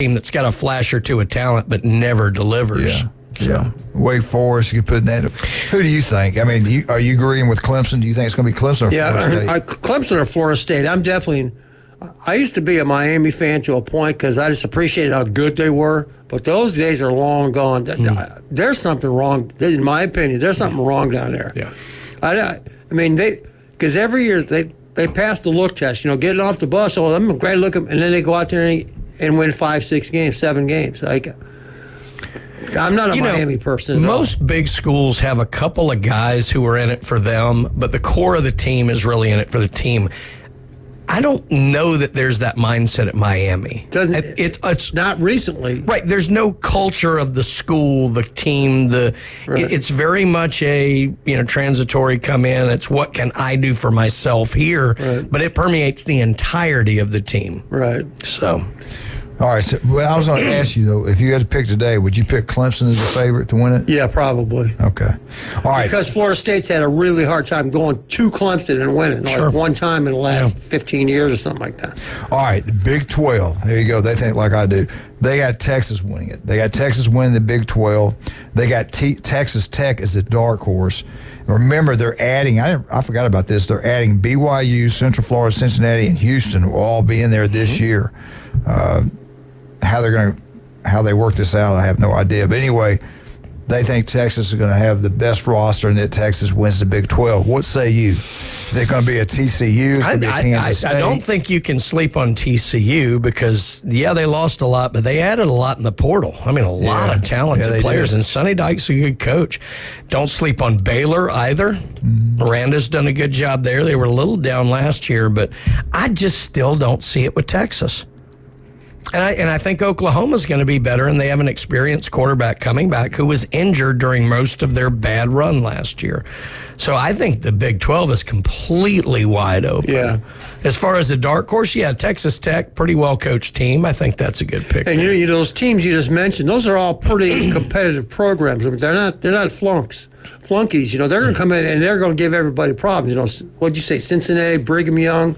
team that's got a flash or two of talent but never delivers. Yeah. Yeah, Wake Forest, you could put that. Who do you think? I mean, are you agreeing with Clemson? Do you think it's going to be Clemson or Florida State? Clemson or Florida State. I used to be a Miami fan to a point because I just appreciated how good they were, but those days are long gone. There's something wrong, in my opinion. There's something wrong down there. Yeah. I mean, because every year they pass the look test, getting off the bus, I'm a great look, and then they go out there and win 5, 6 games, 7 games. I'm not a Miami person. Most big schools have a couple of guys who are in it for them, but the core of the team is really in it for the team. I don't know that there's that mindset at Miami. It's not recently. Right. There's no culture of the school, the team. It's very much a transitory come in. It's what can I do for myself here, but it permeates the entirety of the team. Right. So. All right. So, I was going to ask you, though, if you had to pick today, would you pick Clemson as a favorite to win it? Yeah, probably. Okay. All right. Because Florida State's had a really hard time going to Clemson and winning, like one time in the last 15 years or something like that. All right. The Big 12. There you go. They think like I do. They got Texas winning it. They got Texas winning the Big 12. They got Texas Tech as the dark horse. Remember, they're adding, I forgot about this, they're adding BYU, Central Florida, Cincinnati, and Houston will all be in there this year. How they work this out, I have no idea. But anyway, they think Texas is going to have the best roster and that Texas wins the Big 12. What say you? Is it going to be a TCU? Is it going to be a Kansas State? I don't think you can sleep on TCU because, they lost a lot, but they added a lot in the portal. I mean, a lot of talented players, and Sonny Dykes a good coach. Don't sleep on Baylor either. Miranda's done a good job there. They were a little down last year, but I just still don't see it with Texas. And I think Oklahoma's going to be better, and they have an experienced quarterback coming back who was injured during most of their bad run last year. So I think the Big 12 is completely wide open. Yeah. As far as the dark horse, Texas Tech, pretty well-coached team. I think that's a good pick. And those teams you just mentioned, those are all pretty competitive programs. I mean, they're not flunkies. They're going to come in and they're going to give everybody problems. What'd you say, Cincinnati, Brigham Young,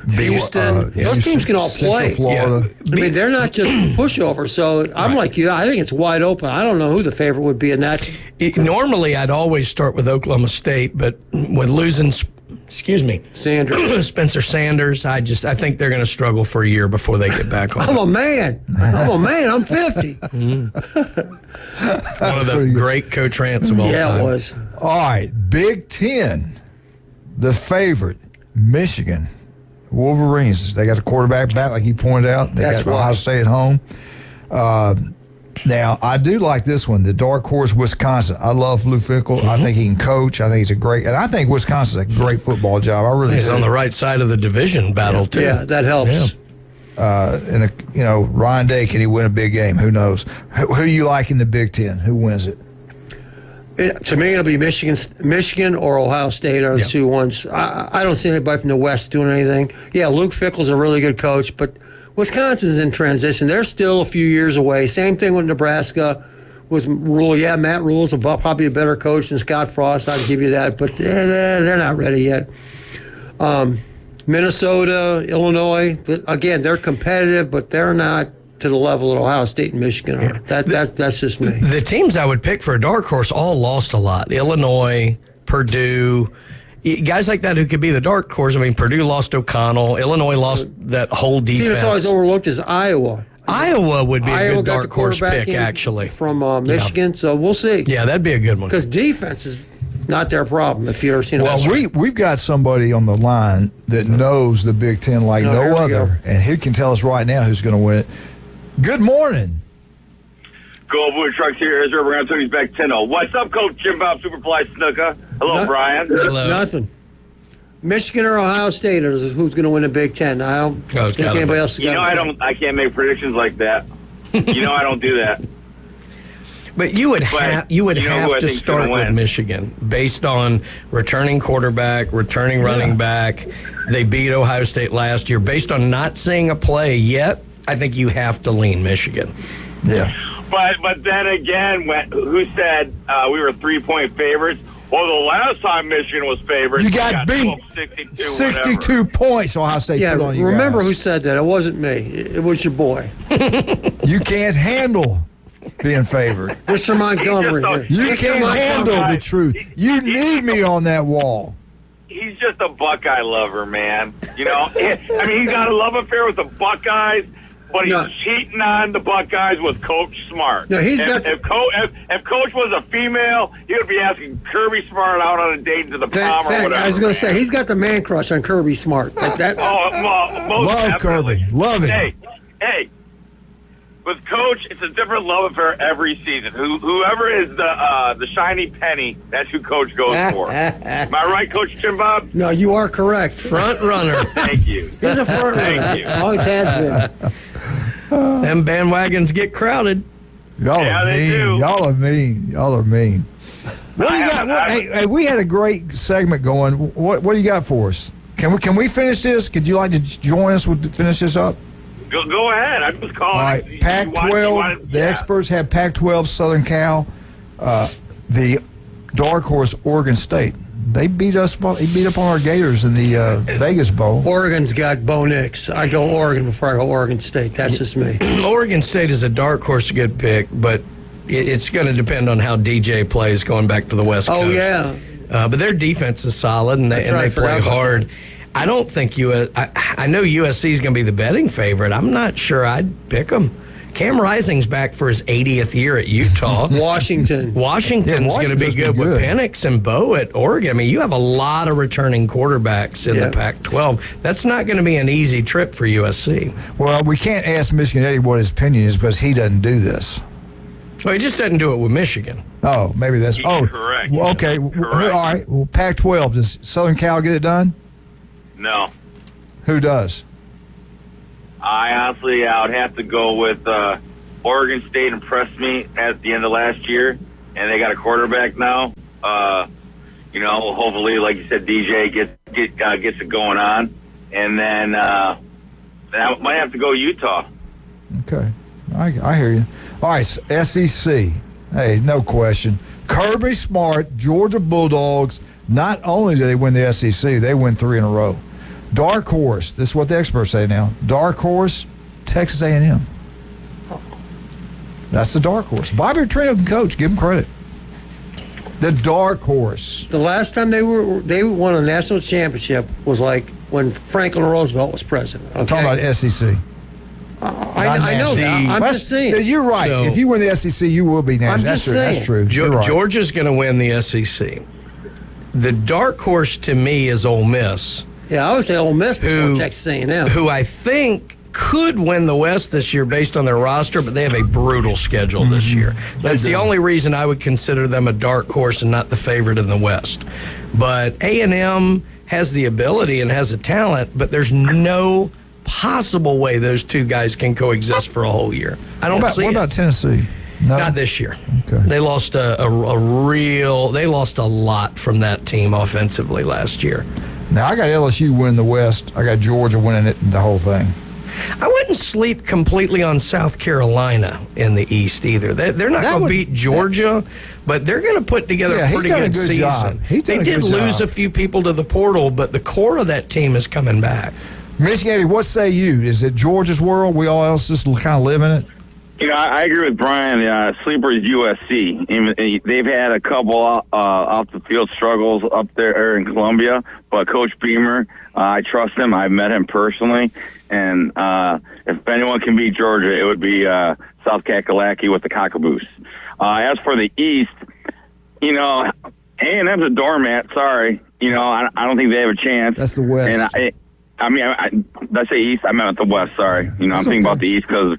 Houston, those teams can all play. Florida. I mean, they're not just pushovers. So I'm like you. I think it's wide open. I don't know who the favorite would be in that. Normally, I'd always start with Oklahoma State, but with losing, Spencer Sanders, I think they're going to struggle for a year before they get back on. I'm a man. I'm 50. One of the great Coach Rants of all time. Yeah, it was. All right, Big 10, the favorite, Michigan. Wolverines, they got the quarterback back, like you pointed out. They got Ohio State at home. Now, I do like this one, the dark horse, Wisconsin. I love Lou Fickell. I think he can coach. I think he's and I think Wisconsin's a great football job. I really do. He's on the right side of the division battle, too. Yeah, that helps. Yeah. Ryan Day, can he win a big game? Who knows? Who do you like in the Big 10? Who wins it? To me, it'll be Michigan or Ohio State are the two ones. I don't see anybody from the West doing anything. Yeah, Luke Fickell's a really good coach, but Wisconsin's in transition. They're still a few years away. Same thing with Nebraska. With Rule, Matt Rule's probably a better coach than Scott Frost. I'd give you that, but they're not ready yet. Minnesota, Illinois, again, they're competitive, but they're not to the level that Ohio State and Michigan are. That's just me. The teams I would pick for a dark horse all lost a lot. Illinois, Purdue, guys like that who could be the dark horse. I mean, Purdue lost O'Connell. Illinois lost that whole defense. See, that's always overlooked is Iowa. Iowa would be a good dark horse pick, actually. From Michigan, so we'll see. Yeah, that'd be a good one. Because defense is not their problem, if you've ever seen it. Well, we've got somebody on the line that knows the Big Ten like no other, and he can tell us right now who's going to win it. Good morning. Go Blue Trucks here. Ezra Brantoni's back 10-0. What's up, Coach Jim Bob Superfly Snuka? Hello, Brian. Hello. Nothing. Michigan or Ohio State is who's going to win the Big Ten. I don't think anybody else. I can't make predictions like that. I don't do that. But you would have to start with Michigan based on returning quarterback, returning running back. They beat Ohio State last year. Based on not seeing a play yet, I think you have to lean Michigan. Yeah. But then again, who said we were 3-point favorites? Well, the last time Michigan was favored, You got beat. 62 points Ohio State put on you remember guys. who said that? It wasn't me. It was your boy. You can't handle being favored. Mr. Montgomery. Here. You Mr. can't handle the truth. You need me on that wall. He's just a Buckeye lover, man. You know, I mean, he's got a love affair with the Buckeyes, but he's cheating on the Buckeyes with Coach Smart. No, he's if Coach was a female, he would be asking Kirby Smart out on a date to the prom or whatever. I was going to say, he's got the man crush on Kirby Smart. Most Love definitely. Kirby. Love him. Hey. With Coach, it's a different love affair every season. Whoever is the shiny penny, that's who Coach goes for. Am I right, Coach Jim Bob? No, you are correct. Front runner. Thank you. He's a front runner. Thank you. Always has been. Them bandwagons get crowded. Y'all are they mean. do. Y'all are mean. Y'all are mean. What do you got? Hey, we had a great segment going. What do you got for us? Can we finish this? Could you like to join us with finish this up? Go ahead. I'm just calling. All right, Pac-12. The experts have Pac-12, Southern Cal, the dark horse, Oregon State. They beat us. They beat up on our Gators in the Vegas Bowl. Oregon's got Bo Nix. I go Oregon before I go Oregon State. That's just me. Oregon State is a dark horse, a good pick, but it's going to depend on how DJ plays going back to the West Coast. Oh, yeah. But their defense is solid, and they play hard. I don't think I know USC is going to be the betting favorite. I'm not sure I'd pick them. Cam Rising's back for his 80th year at Utah. Washington's going to be good with Penix and Bo at Oregon. I mean, you have a lot of returning quarterbacks in the Pac-12. That's not going to be an easy trip for USC. Well, we can't ask Michigan Eddie what his opinion is because he doesn't do this. Well, he just doesn't do it with Michigan. Oh, maybe that's... correct. Okay. Correct. All right. Well, Pac-12, does Southern Cal get it done? No. Who does? I would have to go with Oregon State. Impressed me at the end of last year, and they got a quarterback now. Hopefully, like you said, DJ gets it going on, and then I might have to go Utah. Okay, I hear you. All right, SEC. Hey, no question. Kirby Smart, Georgia Bulldogs. Not only do they win the SEC, they win 3 in a row. Dark horse. This is what the experts say now. Dark horse, Texas A&M. That's the dark horse. Bobby Petrino can coach. Give him credit. The dark horse. The last time they won a national championship was like when Franklin Roosevelt was president. Okay? I'm talking about SEC. I know that. I'm just saying. You're right. So, if you win the SEC, you will be national. I'm just saying. That's true. You're right. Georgia's going to win the SEC. The dark horse to me is Ole Miss. Yeah, I would say Ole Miss before Texas A&M. Who I think could win the West this year based on their roster, but they have a brutal schedule this year. That's the only reason I would consider them a dark horse and not the favorite in the West. But A&M has the ability and has the talent, but there's no possible way those two guys can coexist for a whole year. I don't see it. What about Tennessee? No? Not this year. Okay. They lost they lost a lot from that team offensively last year. Now, I got LSU winning the West. I got Georgia winning it, the whole thing. I wouldn't sleep completely on South Carolina in the East either. They're not going to beat Georgia, but they're going to put together a pretty good season. Job. They did lose a few people to the portal, but the core of that team is coming back. Michigan, what say you? Is it Georgia's world? We all else just kind of live in it? I agree with Brian. Sleeper is USC. They've had a couple off the field struggles up there in Columbia, but Coach Beamer, I trust him. I've met him personally, and if anyone can beat Georgia, it would be South Kakalaki with the Cockaboos. As for the East, A&M's a doormat. Sorry, I don't think they have a chance. That's the West. And did I say East? I meant the West. Sorry. I'm thinking about the East because,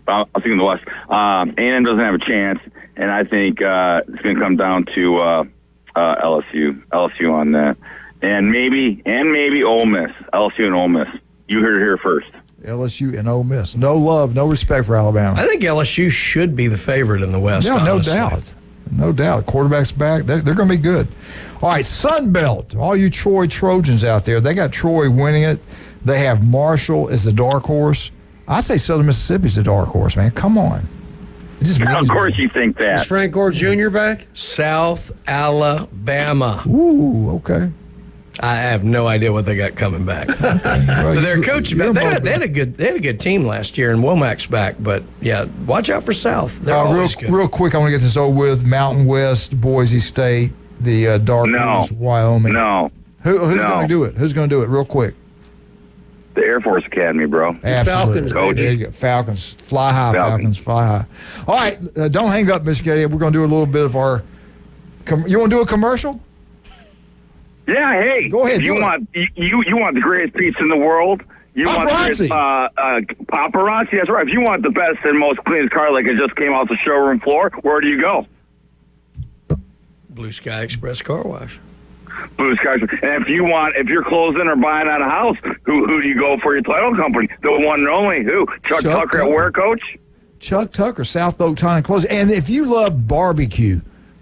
but I was thinking the West. A&M doesn't have a chance, and I think it's going to come down to LSU on that. And maybe Ole Miss. LSU and Ole Miss. You heard it here first. LSU and Ole Miss. No love, no respect for Alabama. I think LSU should be the favorite in the West. Yeah, honestly. No doubt. Quarterback's back. They're going to be good. All right, Sun Belt. All you Troy Trojans out there, they got Troy winning it. They have Marshall as the dark horse. I say Southern Mississippi's the dark horse, man. Come on. Of course you think Is that. Frank Gore Jr. back? South Alabama. Ooh, okay. I have no idea what they got coming back. Well, But their coach, they had a good team last year, and Womack's back. But yeah, watch out for South. They're always good. Real quick, I want to get this over with. Mountain West, Boise State, the Dark Horse, Wyoming. No. Who's going to do it? Who's going to do it? Real quick. The Air Force Academy, bro. Absolutely. Falcons, There you go. Falcons. Fly high, Falcons. Fly high. All right, don't hang up, Miss Getty. We're going to do a little bit of our. You want to do a commercial? Yeah, hey. Go ahead, You do it. want you want the greatest pizza in the world? You want the greatest, paparazzi? That's right. If you want the best and most cleanest car like it just came off the showroom floor, where do you go? Blue Sky Express Car Wash. Blue Skies. And if you're closing or buying on a house, who do you go for your title company? The one and only who? Chuck Tucker at where, Coach? Chuck Tucker, South Oak Tire and Closing. And if you love barbecue,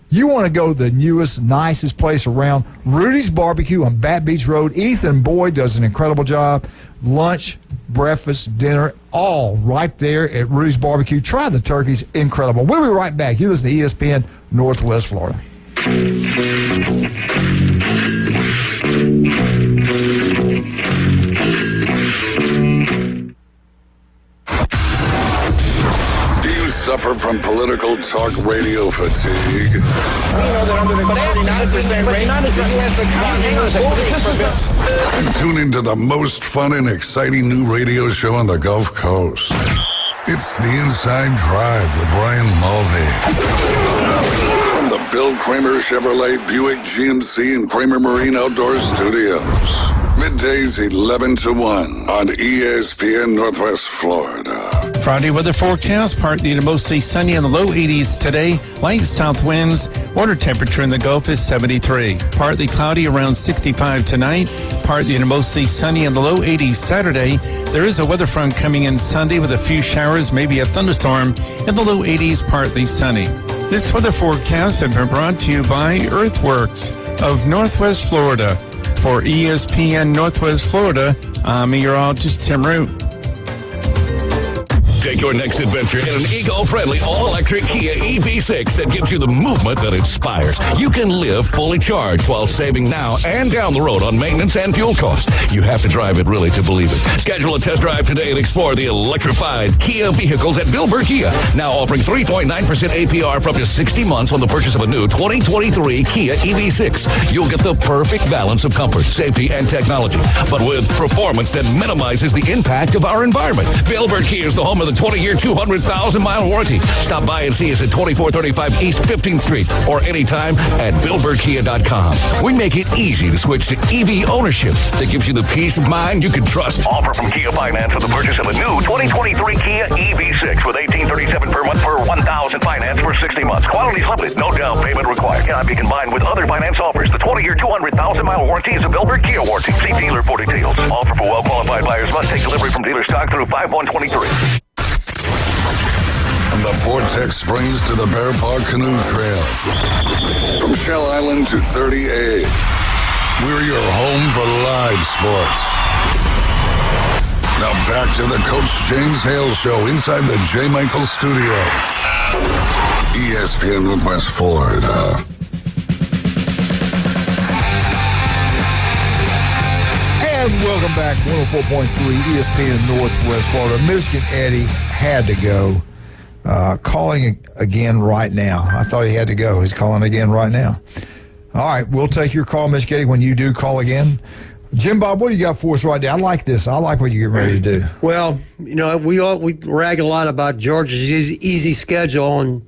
you want to go to the newest, nicest place around, Rudy's Barbecue on Bat Beach Road. Ethan Boyd does an incredible job. Lunch, breakfast, dinner, all right there at Rudy's Barbecue. Try the turkeys. Incredible. We'll be right back. You listen to ESPN Northwest Florida. Suffer from political talk radio fatigue? We know that under the 49% rate, Tune into the most fun and exciting new radio show on the Gulf Coast. It's The Inside Drive with Brian Mulvey. From the Bill Kramer Chevrolet Buick GMC and Kramer Marine Outdoor Studios. Middays 11 to 1 on ESPN Northwest Florida. Friday weather forecast, partly to mostly sunny in the low 80s today. Light south winds. Water temperature in the Gulf is 73. Partly cloudy around 65 tonight. Partly to mostly sunny in the low 80s Saturday. There is a weather front coming in Sunday with a few showers, maybe a thunderstorm. In the low 80s, partly sunny. This weather forecast has been brought to you by Earthworks of Northwest Florida. For ESPN Northwest Florida, I'm meteorologist Tim Root. Take your next adventure in an eco-friendly all-electric Kia EV6 that gives you the movement that inspires. You can live fully charged while saving now and down the road on maintenance and fuel costs. You have to drive it really to believe it. Schedule a test drive today and explore the electrified Kia vehicles at Bill Burr Kia. Now offering 3.9% APR for up to 60 months on the purchase of a new 2023 Kia EV6. You'll get the perfect balance of comfort, safety, and technology, but with performance that minimizes the impact of our environment. Bill Burr Kia is the home of the 20-year, 200,000-mile warranty. Stop by and see us at 2435 East 15th Street or anytime at BillBurrKia.com. We make it easy to switch to EV ownership that gives you the peace of mind you can trust. Offer from Kia Finance for the purchase of a new 2023 Kia EV6 with $1,837 per month for $1,000 finance for 60 months. Quality limited, no down payment required. Cannot be combined with other finance offers. The 20-year, 200,000-mile warranty is a Bill Burr Kia warranty. See dealer for details. Offer for well-qualified buyers must take delivery from dealer stock through 5/1/23. From the Vortex Springs to the Bear Paw Canoe Trail. From Shell Island to 30A. We're your home for live sports. Now back to the Coach James Hale Show inside the J. Michael Studio. ESPN Northwest Florida. And welcome back, 104.3 ESPN Northwest Florida. Michigan Eddie had to go. Calling again right now. I thought he had to go. He's calling again right now. All right, we'll take your call, Miss Getty, when you do call again. Jim Bob, what do you got for us right now? I like this. I like what you're getting ready to do. Well, you know, we rag a lot about Georgia's easy schedule, and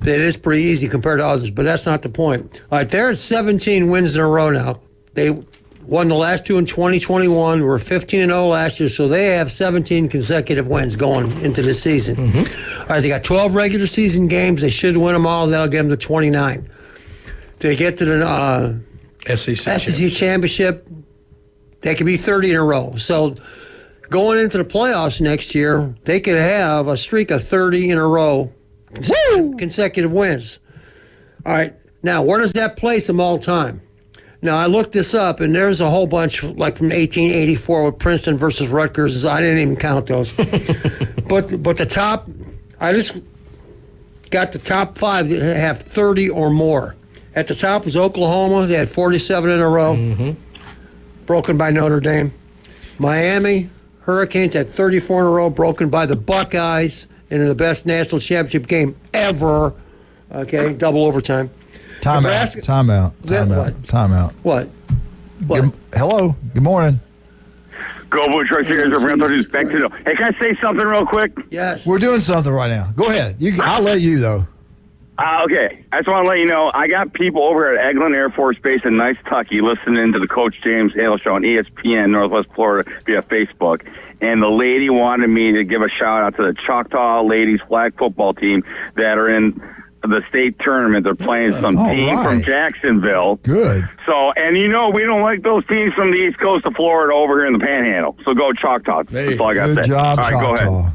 it is pretty easy compared to others, but that's not the point. All right, they're at 17 wins in a row now. They won the last two in 2021. Were 15-0 last year, so they have 17 consecutive wins going into the season. All right, they got 12 regular season games. They should win them all. That'll get them to 29. They get to the SEC championship. They could be 30 in a row. So going into the playoffs next year, they could have a streak of 30 in a row, consecutive wins. All right, now where does that place them all time? Now, I looked this up, and there's a whole bunch, like from 1884 with Princeton versus Rutgers. I didn't even count those. but the top, I just got the top 5 that have 30 or more. At the top was Oklahoma. They had 47 in a row, broken by Notre Dame. Miami Hurricanes had 34 in a row, broken by the Buckeyes in the best national championship game ever. Okay, double overtime. Timeout. What? Hello. Good morning. Go Bush right here. Back to the. Hey, can I say something real quick? Yes. We're doing something right now. Go ahead. I'll let you, though. Okay. I just want to let you know, I got people over at Eglin Air Force Base in Nice, Tucky, listening to the Coach James Hale Show on ESPN, Northwest Florida, via Facebook. And the lady wanted me to give a shout-out to the Choctaw ladies flag football team that are in the state tournament. They're playing some team from Jacksonville. Good. So, and we don't like those teams from the East Coast of Florida over here in the Panhandle. So go Choctaw. That's all I got to say. Good job, all right, Choctaw. Go ahead.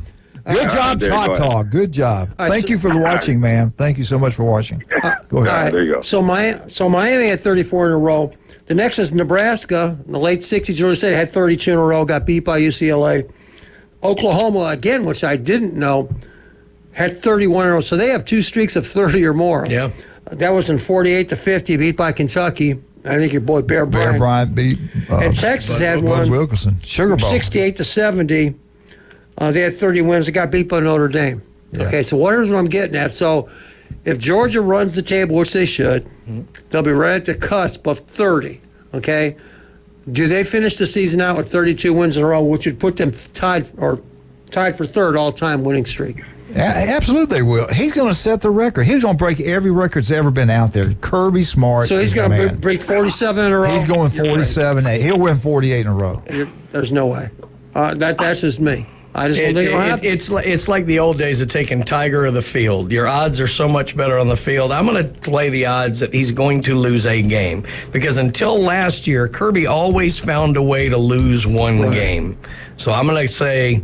Good job, Choctaw. Good job. Right, Thank you for the watching, ma'am. Thank you so much for watching. Go ahead. All right. There you go. So Miami had 34 in a row. The next is Nebraska. In the late 60s, Georgia State had 32 in a row, got beat by UCLA. Oklahoma, again, which I didn't know, had 31 in a row. So they have 2 streaks of 30 or more. Yeah. That was in 48-50, beat by Kentucky. I think your boy Bear Bryant. Bear Bryant beat And Texas had Bud one. Wilkinson. Sugar Bowl. 68-70. They had 30 wins. They got beat by Notre Dame. Yeah. Okay, so here's what I'm getting at. So if Georgia runs the table, which they should, they'll be right at the cusp of 30. Okay? Do they finish the season out with 32 wins in a row, which would put them tied for third all-time winning streak? Absolutely, they will. He's going to set the record. He's going to break every record that's ever been out there. Kirby Smart. So he's going to break 47 in a row? He's going 47-8. He'll win 48 in a row. There's no way. That's just me. I just don't think it'll happen. It's like the old days of taking Tiger of the field. Your odds are so much better on the field. I'm going to play the odds that he's going to lose a game. Because until last year, Kirby always found a way to lose one game. So I'm going to say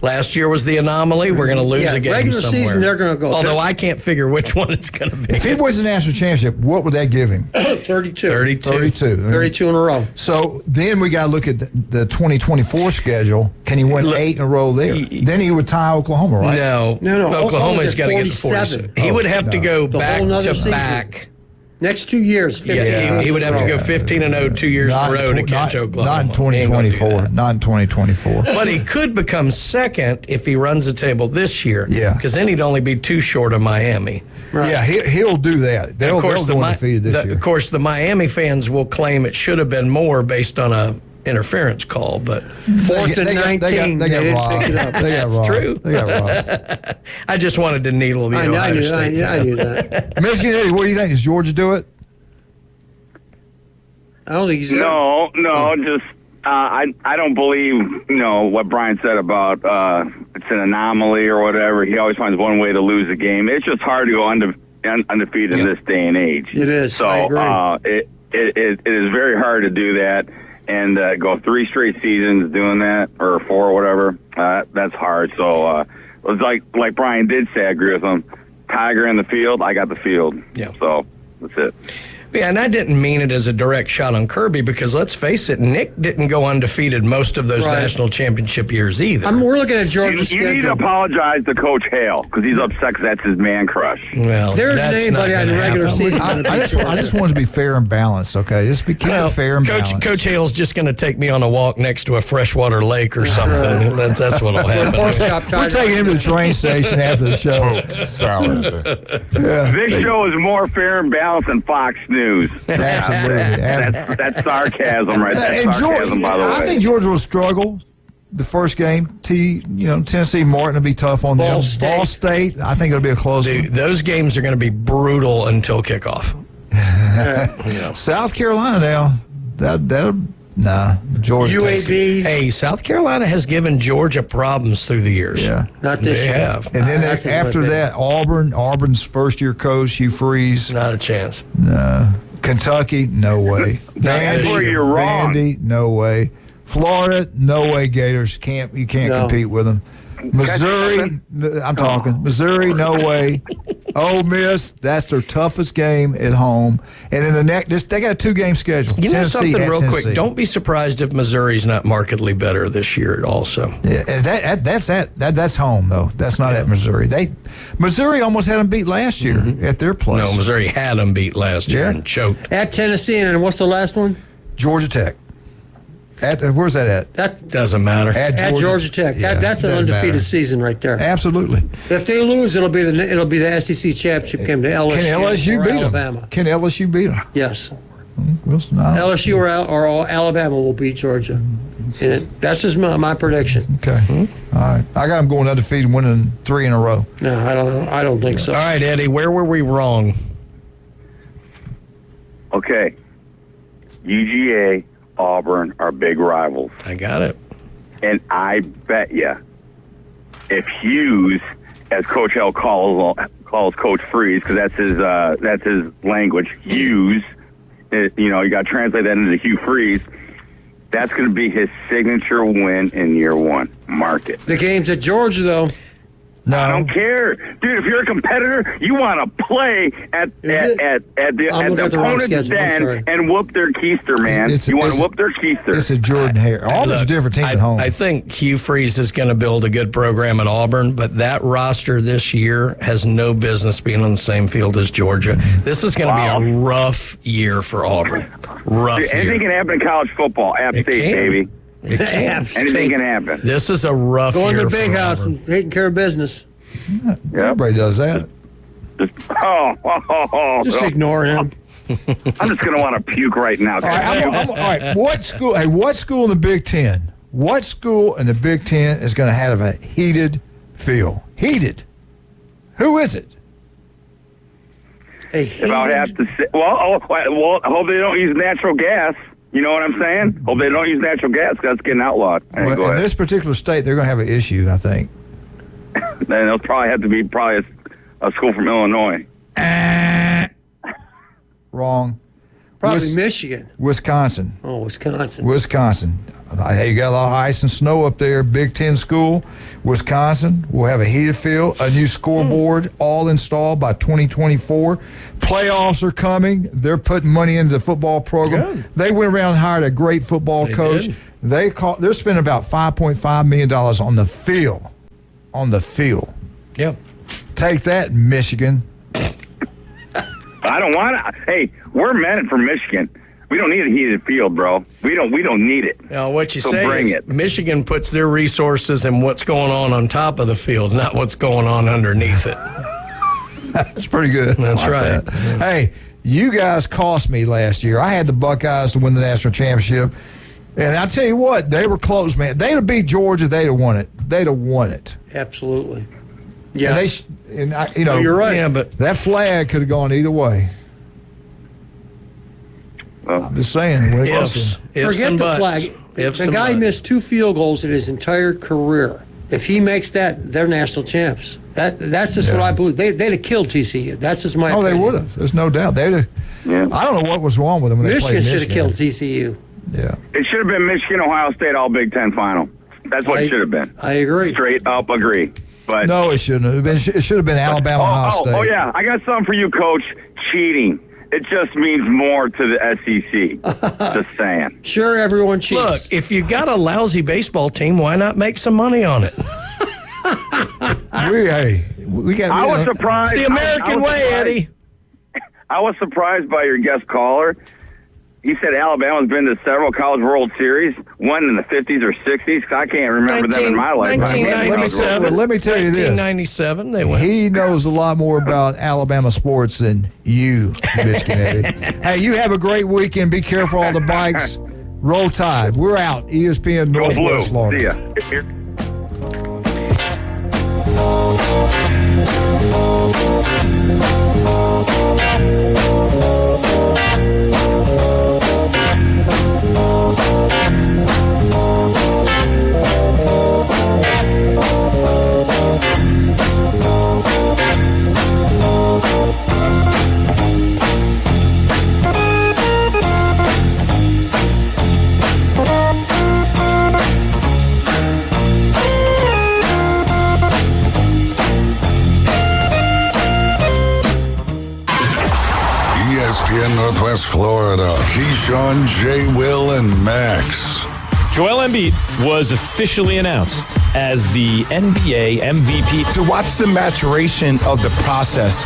last year was the anomaly. We're going to lose a game regular somewhere. Season, they're going to go. Although I can't figure which one it's going to be. If he wins the national championship, what would that give him? 32. 32 in a row. So then we got to look at the 2024 schedule. Can he win 8 in a row there? Then he would tie Oklahoma, right? No. Oklahoma's got to get to 47. He would have to go back to back. Next 2 years, 15. Yeah, he would have to go 15-0 2 years in a row to catch Oklahoma. Not in 2024. Not in 2024. But he could become second if he runs the table this year. Yeah. Because then he'd only be 2 short of Miami. Right. Yeah, he'll do that. They'll go undefeated this year. Of course, the Miami fans will claim it should have been more based on a interference call, but 4th and 19, they didn't pick it up. They got robbed. True. They got robbed. I just wanted to needle the Ohio State. I knew that. Michigan Eddie, what do you think? Does Georgia do it? I don't think he's No, just I don't believe what Brian said about it's an anomaly or whatever. He always finds one way to lose a game. It's just hard to go undefeated in this day and age. It is. So I agree. it is very hard to do that and go 3 straight seasons doing that, or 4 or whatever. That's hard. So it's like Brian did say. I agree with him. Tiger in the field. I got the field. Yeah. So that's it. Yeah, and I didn't mean it as a direct shot on Kirby because let's face it, Nick didn't go undefeated most of those national championship years either. We're looking at Georgia's You need to apologize to Coach Hale because he's upset because that's his man crush. Well, there isn't anybody on the regular season. I just want to be fair and balanced, okay? Just keep it fair and balanced. Coach Hale's just going to take me on a walk next to a freshwater lake or something. That's what'll happen. We're taking him to the train station after the show. This show is more fair and balanced than Fox News. Absolutely. That's sarcasm right there. That's sarcasm, by the way. I think Georgia will struggle the first game. Tennessee Martin will be tough on them. Ball State, I think it'll be a close one. Those games are going to be brutal until kickoff. South Carolina now. Georgia. UAB. Hey, South Carolina has given Georgia problems through the years. Yeah. Not this year. They have. And then after that, Auburn's first-year coach, Hugh Freeze. Not a chance. No. Kentucky, no way. You're wrong. Vandy, no way. Florida, no way. Gators you can't compete with them. Missouri, I'm talking. Missouri, no way. Ole Miss, that's their toughest game at home. And then they got a 2-game schedule. You know Tennessee something at real Tennessee. quick? Don't be surprised if Missouri's not markedly better this year also. Yeah, that's home, though. That's not at Missouri. Missouri almost had them beat last year at their place. No, Missouri had them beat last year and choked. At Tennessee, and what's the last one? Georgia Tech. Where's that at? That doesn't matter. At Georgia Tech. Yeah, that's an undefeated season right there. Absolutely. If they lose, it'll be the SEC championship game to LSU. Can LSU beat Alabama? them? Can LSU beat them? Yes. LSU or Alabama will beat Georgia. And that's just my prediction. Okay. All right. I got them going undefeated, winning 3 in a row. No, I don't think so. All right, Eddie, where were we wrong? Okay. UGA, Auburn are big rivals. I got it. And I bet you, if Hughes, as Coach Hale calls Coach Freeze, because that's his language, Hughes, you got to translate that into Hugh Freeze. That's going to be his signature win in year 1. Mark it. The game's at Georgia, though. No, I don't care, dude. If you're a competitor, you want to play at the opponent's den and whoop their keister, man. You want to whoop their keister. This is Jordan Hare. Auburn's a different team at home. I think Hugh Freeze is going to build a good program at Auburn, but that roster this year has no business being on the same field as Georgia. This is going to be a rough year for Auburn. Anything can happen in college football. App State, baby. Anything can happen. This is a rough year. Going to the big house and taking care of business. Yeah, everybody does that. Just ignore him. I'm just going to want to puke right now. All right. What school? Hey, what school in the Big Ten? What school in the Big Ten is going to have a heated field? Heated. Who is it? If I would have to say, I hope they don't use natural gas. You know what I'm saying? Hope they don't use natural gas because that's getting outlawed. In this particular state, they're going to have an issue, I think. Then it'll probably have to be a school from Illinois. Wrong. Probably Michigan. Wisconsin. Oh, Wisconsin. Hey, you got a lot of ice and snow up there. Big Ten school. Wisconsin will have a heated field, a new scoreboard, all installed by 2024. Playoffs are coming. They're putting money into the football program. Good. They went around and hired a great football coach. They're spending about $5.5 million on the field. Yeah. Take that, Michigan. I don't want to. Hey, we're meant for Michigan. We don't need a heated field, bro. We don't need it. Now, what you say is Michigan puts their resources in what's going on top of the field, not what's going on underneath it. That's pretty good. That's right. That. Hey, you guys cost me last year. I had the Buckeyes to win the national championship. And I'll tell you what, they were close, man. They'd have beat Georgia, they'd have won it. Absolutely. Yes. You're right. Yeah, but that flag could have gone either way. I'm just saying. Forget the flag. The guy missed 2 field goals in his entire career. If he makes that, they're national champs. That's just what I believe. They'd have killed TCU. That's just my opinion. They would have. There's no doubt. They'd have. Yeah. I don't know what was wrong with them when they played Michigan. Michigan should have killed TCU. Yeah. It should have been Michigan, Ohio State, all Big Ten final. That's what it should have been. I agree. Straight up agree. But no, it shouldn't have been. It should have been Alabama, Ohio State. Oh, yeah. I got something for you, Coach. Cheating. It just means more to the SEC. Just saying. Sure, everyone cheats. Look, if you got a lousy baseball team, why not make some money on it? we got. I was surprised. It's the American way, Eddie. I was surprised by your guest caller. He said Alabama's been to several College World Series, one in the 50s or 60s. I can't remember them in my lifetime. 1997. Let me tell you this. 1997, they went. He knows a lot more about Alabama sports than you, Michigan Eddie. Hey, you have a great weekend. Be careful all the bikes. Roll Tide. We're out. ESPN Northwest Florida. See ya. Northwest Florida. Keyshawn, J. Will, and Max. Joel Embiid was officially announced as the NBA MVP. To watch the maturation of the process